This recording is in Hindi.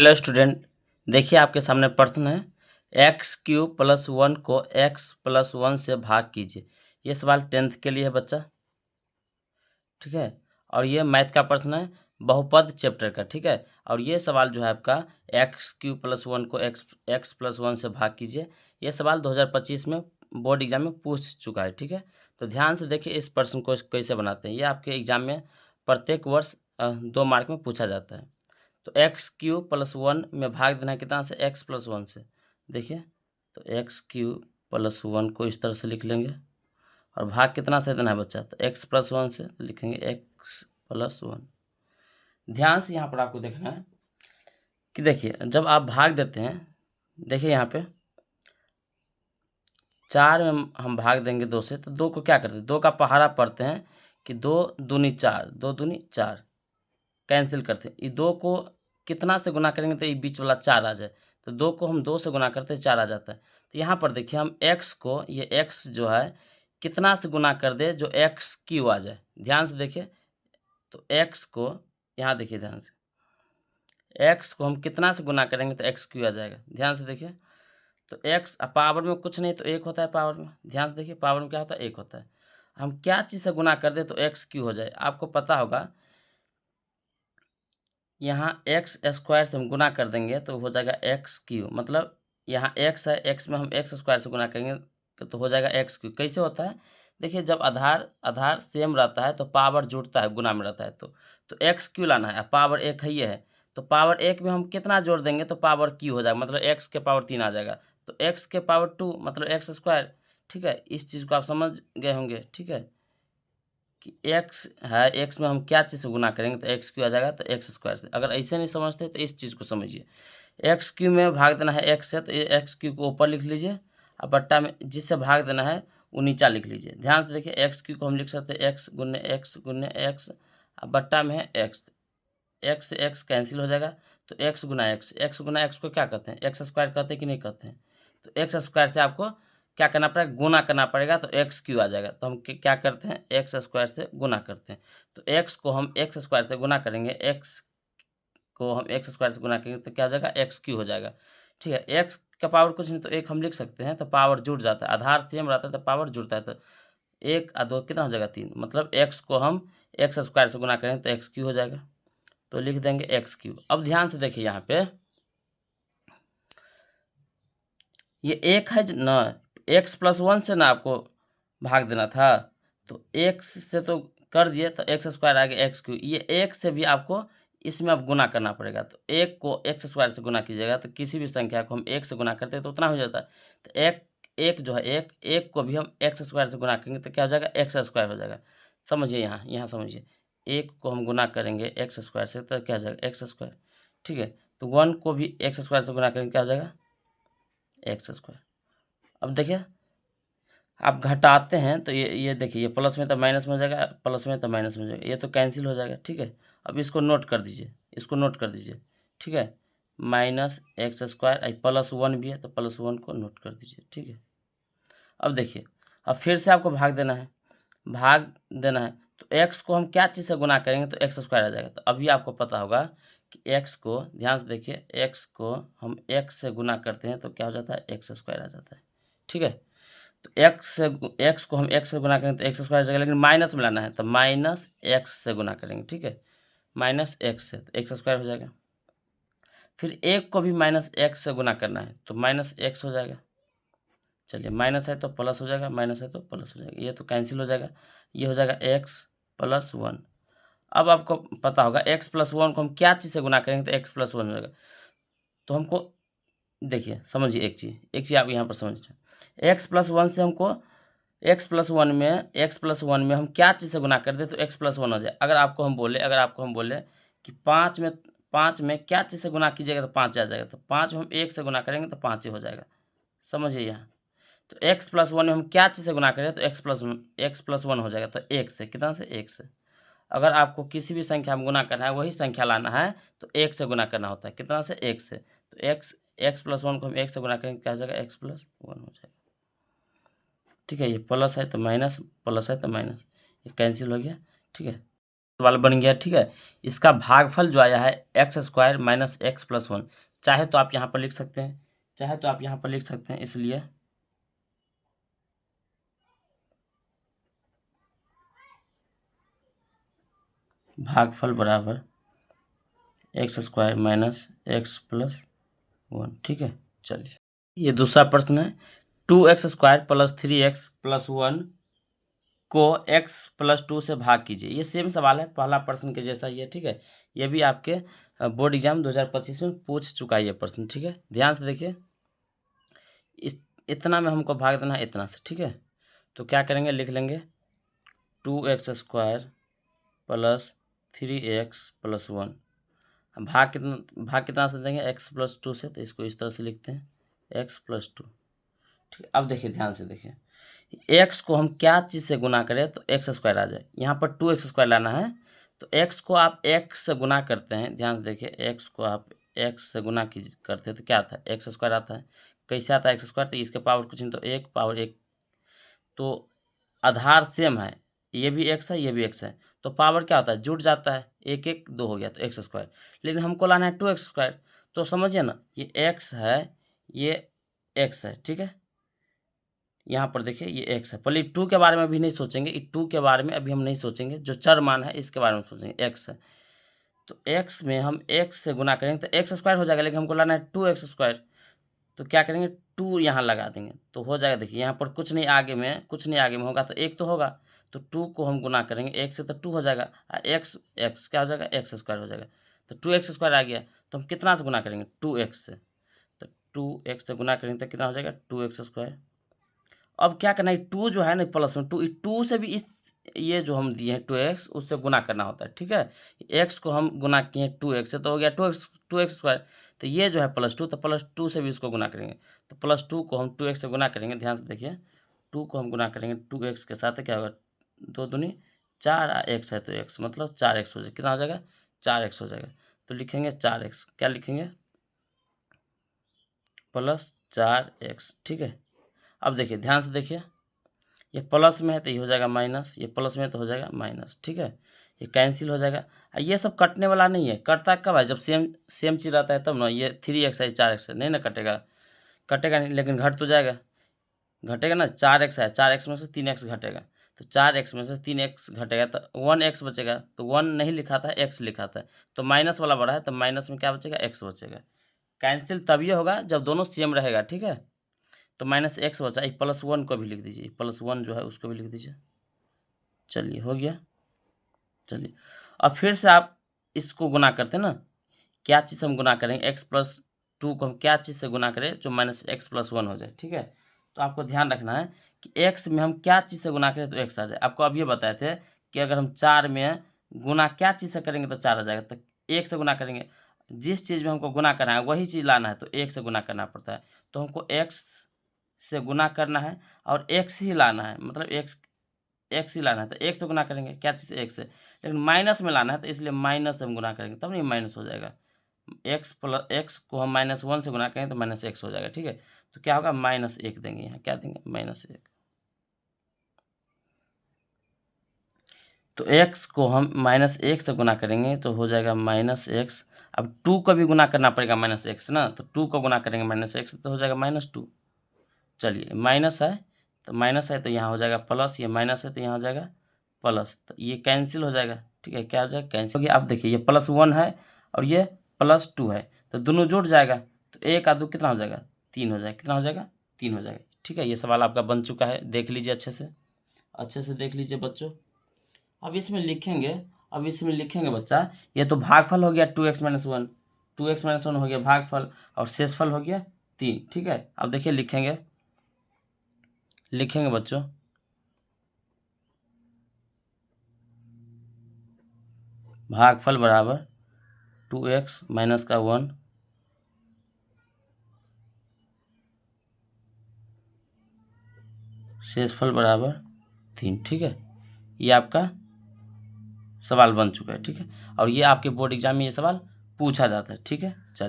हेलो स्टूडेंट, देखिए आपके सामने प्रश्न है एक्स क्यूब प्लस वन को एक्स प्लस वन से भाग कीजिए। ये सवाल 10th के लिए है बच्चा, ठीक है। और ये मैथ का प्रश्न है बहुपद चैप्टर का, ठीक है। और ये सवाल जो है आपका एक्स क्यूब प्लस वन को एक्स प्लस वन से भाग कीजिए। ये सवाल 2025 में बोर्ड एग्जाम में पूछ चुका है, ठीक है। तो ध्यान से देखिए इस प्रश्न को कैसे बनाते हैं। ये आपके एग्जाम में प्रत्येक वर्ष 2 मार्क में पूछा जाता है। तो एक्स क्यूब प्लस वन में भाग देना है कितना से, एक्स प्लस वन से। देखिए तो एक्स क्यूब प्लस वन को इस तरह से लिख लेंगे और भाग कितना से देना है बच्चा, तो एक्स प्लस वन से तो लिखेंगे एक्स प्लस वन। ध्यान से यहाँ पर आपको देखना है कि देखिए जब आप भाग देते हैं, देखिए यहाँ पे 4 में हम भाग देंगे 2 से, तो 2 को क्या करते हैं, 2 का पहाड़ा पढ़ते हैं कि 2 दूनी 4, 2 दूनी 4 कैंसिल करते हैं। ये 2 को कितना से गुना करेंगे तो ये बीच वाला 4 आ जाए, तो 2 को हम 2 से गुना करते हैं 4 आ जाता है। तो यहाँ पर देखिए हम x को, ये x जो है कितना से गुना कर दे जो एक्स क्यू आ जाए। ध्यान से देखिए तो x को यहाँ देखिए ध्यान से, x को हम कितना से गुना करेंगे तो एक्स क्यू आ जाएगा। ध्यान से देखिए तो x पावर में कुछ नहीं तो 1 होता है पावर में। ध्यान से देखिए पावर में क्या होता है, 1 होता है। हम क्या चीज़ से गुना कर दे तो एक्स क्यू हो जाए। आपको पता होगा यहाँ एक्स स्क्वायर से हम गुना कर देंगे तो हो जाएगा एक्स क्यू, मतलब यहाँ एक्स है, एक्स में हम एक्स स्क्वायर से गुना करेंगे तो हो जाएगा एक्स क्यू। कैसे होता है, देखिए जब आधार आधार सेम रहता है तो पावर जुड़ता है, गुना में रहता है तो एक्स क्यू लाना है। पावर 1 है, ये है तो पावर 1 में हम कितना जोड़ देंगे तो पावर क्यू हो जाएगा, मतलब एक्स के पावर 3 आ जाएगा। तो एक्स के पावर 2 मतलब एक्स स्क्वायर, ठीक है। इस चीज़ को आप समझ गए होंगे, ठीक है, कि x है, x में हम क्या चीज़ से गुना करेंगे तो एक्स क्यू आ जाएगा तो एक्स स्क्वायर से। अगर ऐसे नहीं समझते तो इस चीज़ को समझिए, एक्स क्यू में भाग देना है x से तो ये एक्स क्यू को ऊपर लिख लीजिए और बट्टा में जिससे भाग देना है वो नीचा लिख लीजिए। ध्यान से देखिए एक्स क्यू को हम लिख सकते हैं एक्स गुने एक्स और बट्टा में है एक्स, एक्स से एक्स कैंसिल हो जाएगा तो एक्स गुना एक्स को क्या कहते हैं, एक्स स्क्वायर कहते हैं कि नहीं कहते हैं। तो एक्स स्क्वायर से आपको क्या करना पड़ेगा, गुना करना पड़ेगा तो एक्स क्यू आ जाएगा। तो हम क्या करते हैं, एक्स स्क्वायर से गुना करते हैं। तो एक्स को हम एक्स स्क्वायर से गुना करेंगे, एक्स को हम एक्स स्क्वायर से गुना करेंगे तो क्या हो जाएगा, एक्स क्यू हो जाएगा, ठीक है। एक्स का पावर कुछ नहीं तो 1 हम लिख सकते हैं, तो पावर जुड़ जाता है, आधार सेम रहता है तो पावर जुड़ता है। तो 1 और 2 कितना हो जाएगा 3, मतलब एक्स को हम एक्स स्क्वायर से गुना करेंगे तो एक्स क्यू हो जाएगा, तो लिख देंगे एक्स क्यू। अब ध्यान से देखिए यहाँ पे ये 1 है ना, एक्स प्लस वन से ना आपको भाग देना था, तो एक्स से तो कर दिए तो एक्स स्क्वायर आ गया एक्स क्यू। ये 1 से भी आपको इसमें अब गुना करना पड़ेगा, तो 1 को एक्स स्क्वायर से गुना कीजिएगा तो किसी भी संख्या को हम 1 से गुना करते हैं तो उतना हो जाता है। तो एक जो है एक को भी हम एक्स स्क्वायर से गुना करेंगे तो क्या हो जाएगा, एक्स स्क्वायर हो जाएगा। समझिए यहाँ समझिए, 1 को हम गुना करेंगे एक्स स्क्वायर से तो क्या हो जाएगा, एक्स स्क्वायर, ठीक है। तो 1 को भी एक्स स्क्वायर से गुना करेंगे क्या हो जाएगा, एक्स स्क्वायर। अब देखिए आप घटाते हैं तो ये देखिए, ये प्लस में तो माइनस में हो जाएगा, प्लस में तो माइनस में हो जाएगा, ये तो कैंसिल हो जाएगा, ठीक है। अब इसको नोट कर दीजिए, इसको नोट कर दीजिए, ठीक है। Minus x square plus one भी है तो प्लस वन को नोट कर दीजिए, ठीक है। अब देखिए अब फिर से आपको भाग देना है, तो एक्स को हम क्या चीज़ से गुना करेंगे तो एक्स स्क्वायर आ जाएगा। तो अभी आपको पता होगा कि एक्स को, ध्यान से देखिए, एक्स को हम एक्स से गुना करते हैं तो क्या हो जाता है, एक्स स्क्वायर आ जाता है, ठीक है। तो एक्स को हम एक्स से गुना करेंगे तो एक्स स्क्वायर आ जाएगा, लेकिन माइनस में लाना है तो माइनस एक्स से गुना करेंगे, ठीक है। माइनस एक्स से तो एक्स स्क्वायर हो जाएगा। फिर एक को भी माइनस एक्स से गुना करना है तो माइनस एक्स हो जाएगा। चलिए माइनस है तो प्लस हो जाएगा, माइनस है तो प्लस हो जाएगा, ये तो कैंसिल हो जाएगा, ये हो जाएगा एक्स प्लस वन। अब आपको पता होगा एक्स प्लस वन को हम क्या चीज़ से गुना करेंगे तो एक्स प्लस वन हो जाएगा। तो हमको देखिए समझिए एक चीज़ आप यहाँ पर समझिए, एक्स प्लस वन से हमको एक्स प्लस वन में हम क्या चीज़ से गुना कर दे तो एक्स प्लस वन हो जाए। अगर आपको हम बोले कि 5 में क्या चीज़ से गुना कीजिएगा तो 5 आ जाएगा, तो 5 में हम 1 से गुना करेंगे तो 5 ही हो जाएगा। समझिए यहाँ तो एक्स प्लस वन में हम क्या चीज़ से गुना करें तो एक्स प्लस वन हो जाएगा, तो 1 से, कितना से, 1 से। अगर आपको किसी भी संख्या में गुना करना है, वही संख्या लाना है तो 1 से गुना करना होता है, कितना से, 1 से। तो एक्स प्लस वन को हम 1 से गुना करेंगे क्या हो जाएगा, एक्स प्लस वन हो जाएगा, ठीक है। ये प्लस है तो माइनस, प्लस है तो माइनस, ये कैंसिल हो गया, ठीक है। सवाल बन गया, ठीक है। इसका भागफल जो आया है x square minus x plus one, चाहे तो आप यहाँ पर लिख सकते हैं, चाहे तो आप यहाँ पर लिख सकते हैं, इसलिए भागफल बराबर x square minus x plus one, ठीक है। चलिए ये दूसरा प्रश्न है, 2x² plus 3x plus one को x प्लस 2 से भाग कीजिए। ये सेम सवाल है, पहला प्रश्न के जैसा ही है, ठीक है। ये भी आपके बोर्ड एग्जाम 2025 में पूछ चुका है ये प्रश्न, ठीक है। ध्यान से देखिए, इतना में हमको भाग देना है इतना से, ठीक है। तो क्या करेंगे, लिख लेंगे 2x² plus 3x plus one. भाग कितना से देंगे, x प्लस 2 से, तो इसको इस तरह से लिखते हैं x प्लस 2, ठीक है। अब देखिए, ध्यान से देखिए, x को हम क्या चीज़ से गुना करें तो x² आ जाए। यहाँ पर 2x² लाना है, तो x को आप x से गुना करते हैं, ध्यान से देखिए, x को आप x से गुना करते हैं तो क्या आता है, x² आता है। कैसे आता है x², तो इसके पावर कुछ नहीं, तो 1 पावर 1, तो आधार सेम है, ये भी x है, ये भी x है, तो पावर क्या होता है, जुड़ जाता है, 1 1 2 हो गया, तो x²। लेकिन हमको लाना है 2x², तो समझिए ना, ये x है, ये x है, ठीक है। यहाँ पर देखिए ये x है, पहले 2 के बारे में अभी नहीं सोचेंगे, 2 के बारे में अभी हम नहीं सोचेंगे, जो चर मान है इसके बारे में सोचेंगे, x है। तो x में हम x से गुना करेंगे तो x² हो जाएगा, लेकिन हमको लाना है 2x², तो क्या करेंगे, 2 यहाँ लगा देंगे तो हो जाएगा। देखिए यहाँ पर कुछ नहीं आगे में होगा, तो 1 तो होगा, तो 2 को हम गुना करेंगे 1 से, तो 2 हो जाएगा, x क्या हो जाएगा, x² हो जाएगा, तो 2x² आ गया। तो हम कितना से गुना करेंगे, 2x से, तो 2x से गुना करेंगे तो कितना हो जाएगा, 2x²। अब क्या करना है, 2 जो है ना प्लस में, 2 से भी इस ये जो हम दिए हैं 2x, उससे गुना करना होता है, ठीक है। x को हम गुना किए 2x से, तो हो गया 2x²। तो ये जो है +2, तो +2 से भी इसको गुना करेंगे, तो +2 को हम 2x से गुना करेंगे। ध्यान से देखिए, 2 को हम गुना करेंगे 2x के साथ, क्या होगा, 2 दूनी 4, x है तो x मतलब 4x हो जाएगा, कितना हो जाएगा, 4x हो जाएगा। तो लिखेंगे 4x, क्या लिखेंगे, +4x, ठीक है। अब देखिए, ध्यान से देखिए, ये प्लस में है तो ये हो जाएगा माइनस, ये प्लस में है तो हो जाएगा माइनस, ठीक है। ये कैंसिल हो जाएगा। ये सब कटने वाला नहीं है, कटता कब है, जब सेम चीज़ रहता है तब ना। ये 3x है, 4x है, नहीं ना कटेगा, कटेगा नहीं, लेकिन घट तो जाएगा, घटेगा ना। 4x है, 4x में से 3x घटेगा, तो 4x में से 3x घटेगा तो 1x बचेगा, तो 1 नहीं लिखा था, x लिखा था, तो माइनस वाला बढ़ा है, तो माइनस में क्या बचेगा, x बचेगा। कैंसिल तभी होगा जब दोनों सेम रहेगा, ठीक है। तो -x बचा, +1 को भी लिख दीजिए, +1 जो है उसको भी लिख दीजिए। चलिए हो गया। चलिए अब फिर से आप इसको गुना करते हैं ना, क्या चीज़ हम गुना करेंगे, x प्लस 2 को हम क्या चीज़ से गुना करें जो -x प्लस 1 हो जाए, ठीक है। तो आपको ध्यान रखना है कि x में हम क्या चीज़ से गुना करें तो x आ जाए। आपको अब ये बताए थे कि अगर हम 4 में गुना क्या चीज़ से करेंगे तो 4 आ जाएगा, तो 1 से गुना करेंगे। जिस चीज़ में हमको गुना करना है वही चीज़ लाना है, तो 1 से गुना करना पड़ता है। तो हमको x से गुना करना है और x ही लाना है, मतलब x ही लाना है, तो 1 से गुना करेंगे क्या चीज़, 1 से। लेकिन माइनस में लाना है तो इसलिए माइनस से हम गुना करेंगे, तब नहीं माइनस हो जाएगा। x को हम -1 से गुना करेंगे तो -x हो जाएगा, ठीक है। तो क्या होगा, -1 देंगे, यहाँ क्या देंगे, -1। तो x को हम -1 से गुना करेंगे तो हो जाएगा -x। अब 2 को भी गुना करना पड़ेगा -x ना, तो 2 को गुना करेंगे -x तो हो जाएगा -2। चलिए माइनस है तो यहाँ हो जाएगा प्लस, ये माइनस है तो यहाँ हो जाएगा प्लस, तो ये कैंसिल हो जाएगा, ठीक है। क्या हो जाएगा, कैंसिल हो गया। अब देखिए, ये +1 है और ये +2 है, तो दोनों जुड़ जाएगा, तो 1 और 2 कितना हो जाएगा, 3 हो जाएगा, कितना हो जाएगा, 3 हो जाएगा, ठीक है। ये सवाल आपका बन चुका है, देख लीजिए अच्छे से देख लीजिए बच्चों। अब इसमें लिखेंगे बच्चा, ये तो भागफल हो गया 2x - 1, 2x - 1 हो गया भागफल, और शेषफल हो गया 3, ठीक है। अब देखिए लिखेंगे बच्चों, भागफल बराबर 2x - 1 शेषफल बराबर 3, ठीक है। ये आपका सवाल बन चुका है, ठीक है। और ये आपके बोर्ड एग्जाम में ये सवाल पूछा जाता है, ठीक है। चलिए।